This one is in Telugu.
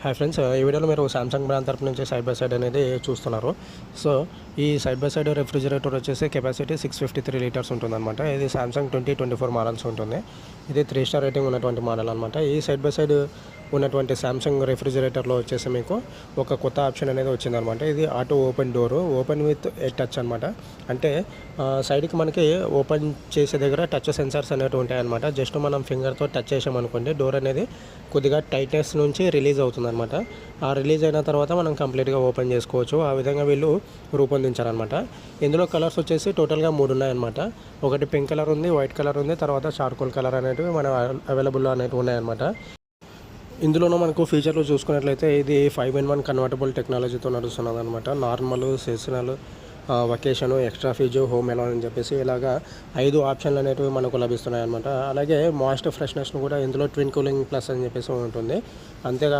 హాయ్ ఫ్రెండ్స్, ఈ వీడియోలో మీరు సామ్సంగ్ బ్రాండ్ తరపు నుంచి సైడ్ బై సైడ్ అనేది చూస్తున్నారు. సో ఈ సైడ్ బై సైడ్ రెఫ్రిజిరేటర్ వచ్చేసి కెపాసిటీ 653 లీటర్స్ ఉంటుందన్నమాట. ఇది సామ్సంగ్ 2024 మోడల్స్ ఉంటుంది. ఇది 3 స్టార్ రేటింగ్ ఉన్నటువంటి మోడల్ అనమాట. ఈ సైడ్ బై సైడ్ ఉన్నటువంటి సామ్సంగ్ రెఫ్రిజిరేటర్లో వచ్చేసి మీకు ఒక కొత్త ఆప్షన్ అనేది వచ్చిందనమాట. ఇది auto open door, open with a touch అనమాట. అంటే సైడ్కి మనకి ఓపెన్ చేసే దగ్గర టచ్ సెన్సార్స్ అనేవి ఉంటాయన్నమాట. జస్ట్ మనం ఫింగర్తో టచ్ చేసామనుకోండి, డోర్ అనేది కొద్దిగా టైట్నెస్ నుంచి రిలీజ్ అవుతుందన్నమాట. ఆ రిలీజ్ అయిన తర్వాత మనం కంప్లీట్గా ఓపెన్ చేసుకోవచ్చు. ఆ విధంగా వీళ్ళు రూపొందించారనమాట. ఇందులో కలర్స్ వచ్చేసి టోటల్గా 3 ఉన్నాయన్నమాట. ఒకటి పింక్ కలర్ ఉంది, వైట్ కలర్ ఉంది, తర్వాత చార్కోల్ కలర్ అనేటివి మన అవైలబుల్లో అనేవి ఉన్నాయన్నమాట. ఇందులోనూ మనకు ఫీచర్లు చూసుకున్నట్లయితే ఇది 5-in-1 కన్వర్టబుల్ టెక్నాలజీతో నడుస్తున్నది అనమాట. Normal, sessional, vacation, extra fee, home ఎలాన్ అని చెప్పేసి ఇలాగా 5 ఆప్షన్లు అనేవి మనకు లభిస్తున్నాయి అనమాట. అలాగే మాయిస్ట్ ఫ్రెష్నెస్ను కూడా ఇందులో ట్విన్ కూలింగ్ ప్లస్ అని చెప్పేసి ఉంటుంది. అంతేకాకుండా